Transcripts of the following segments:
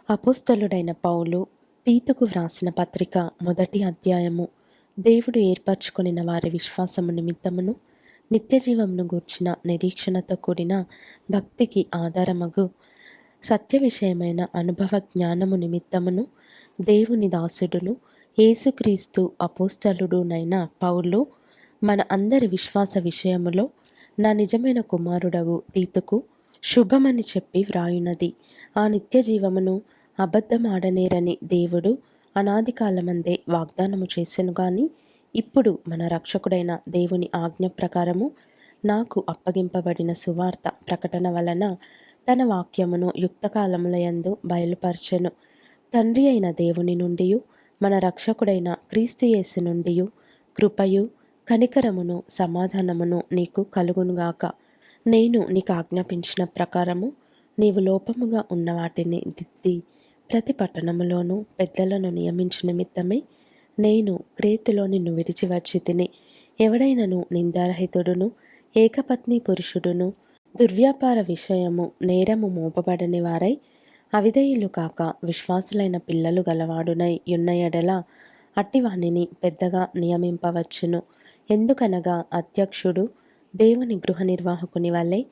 అపోస్తలుడైన పౌలు తీతుకు వ్రాసిన పత్రిక మొదటి అధ్యాయము. దేవుడు ఏర్పరచుకొనిన వారి విశ్వాసము నిమిత్తమును నిత్యజీవమును గూర్చిన నిరీక్షణతో కూడిన భక్తికి ఆధారమగు సత్య విషయమైన అనుభవ జ్ఞానము నిమిత్తమును దేవుని దాసుడును యేసుక్రీస్తు అపోస్తలుడునైన పౌలు మన అందరి విశ్వాస విషయములో నా నిజమైన కుమారుడగు తీతుకు శుభమని చెప్పి వ్రాయున్నది. ఆ నిత్య జీవమును అబద్ధమాడనేరని దేవుడు అనాది కాలమందే వాగ్దానము చేసెను గాని ఇప్పుడు మన రక్షకుడైన దేవుని ఆజ్ఞ ప్రకారము నాకు అప్పగింపబడిన సువార్త ప్రకటన వలన తన వాక్యమును యుక్తకాలములయందు బయలుపరచెను. తండ్రి అయిన దేవుని నుండి మన రక్షకుడైన క్రీస్తు యేసు నుండి కృపయు కనికరమును సమాధానమును నీకు కలుగునుగాక. నేను నీకు ఆజ్ఞాపించిన ప్రకారము నీవు లోపముగా ఉన్న వాటిని దిద్ది ప్రతి పట్టణములోనూ పెద్దలను నియమించు నిమిత్తమై నేను క్రేతులో నిన్ను విడిచి వచ్చి తిని, ఎవడైనను నిందారహితుడును ఏకపత్ని పురుషుడును దుర్వ్యాపార విషయము నేరము మోపబడని వారై అవిధేయులు కాక విశ్వాసులైన పిల్లలు గలవాడునై యున్న ఎడల అట్టివాణిని పెద్దగా నియమింపవచ్చును. ఎందుకనగా అధ్యక్షుడు దేవుని గృహ నిర్వాహకుని వలె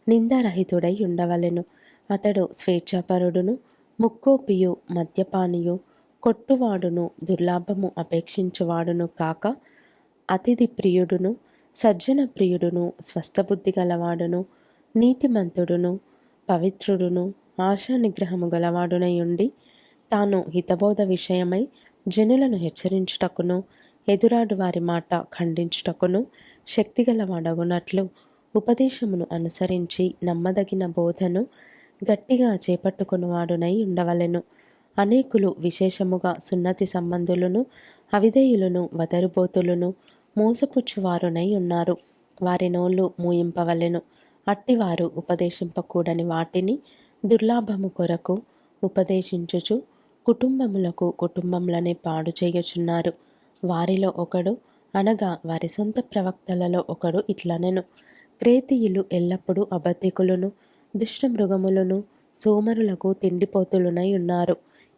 నిందారహితుడై ఉండవలెను. అతడు స్వేచ్ఛాపరుడును ముక్కోపియు మద్యపానియు కొట్టువాడును దుర్లాభము అపేక్షించువాడును కాక అతిథి ప్రియుడును సజ్జన ప్రియుడును స్వస్థబుద్ధి గలవాడును నీతిమంతుడును పవిత్రుడును ఆశా నిగ్రహము గలవాడునై ఉండి తాను హితబోధ విషయమై జనులను హెచ్చరించుటకును ఎదురాడు వారి మాట ఖండించుటకును శక్తిగలవాడగునట్లు ఉపదేశమును అనుసరించి నమ్మదగిన బోధను గట్టిగా చేపట్టుకునివాడునై ఉండవలెను. అనేకులు విశేషముగా సున్నతి సంబంధులను అవిధేయులను వదరుబోతులను మోసపుచ్చువారునై ఉన్నారు. వారి నోళ్ళు మూయింపవలెను. అట్టివారు ఉపదేశింపకూడని వాటిని దుర్లాభము కొరకు ఉపదేశించుచు కుటుంబములనే పాడు చేయుచున్నారు. వారిలో ఒకడు అనగా వారి సొంత ప్రవక్తలలో ఒకడు ఇట్లనెను, క్రేతీయులు ఎల్లప్పుడూ అబద్ధికులను దుష్టమృగములను సోమరులకు తిండిపోతులునై ఉన్నారు.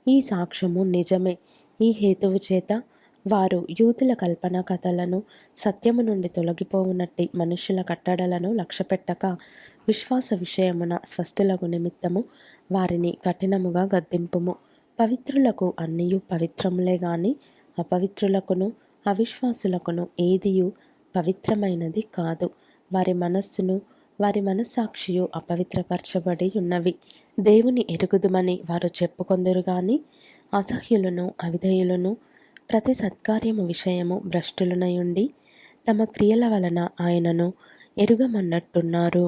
ఈ సాక్ష్యము నిజమే. ఈ హేతువు చేత వారు యూదుల కల్పన కథలను సత్యము నుండి తొలగిపోవునట్టి మనుషుల కట్టడలను లక్ష్యపెట్టక విశ్వాస విషయమున స్వస్థులకు నిమిత్తము వారిని కఠినముగా గద్దింపుము. పవిత్రులకు అన్నియు పవిత్రములే గాని అపవిత్రులకును అవిశ్వాసులకును ఏదియు పవిత్రమైనది కాదు. వారి మనస్సును వారి మనస్సాక్షియు అపవిత్రపరచబడి ఉన్నవి. దేవుని ఎరుగుదుమని వారు చెప్పుకొందురు గాని అసహ్యులను అవిధేయులను ప్రతి సత్కార్యము విషయము భ్రష్టులనై ఉండి తమ క్రియల వలన ఆయనను ఎరుగమన్నట్టున్నారు.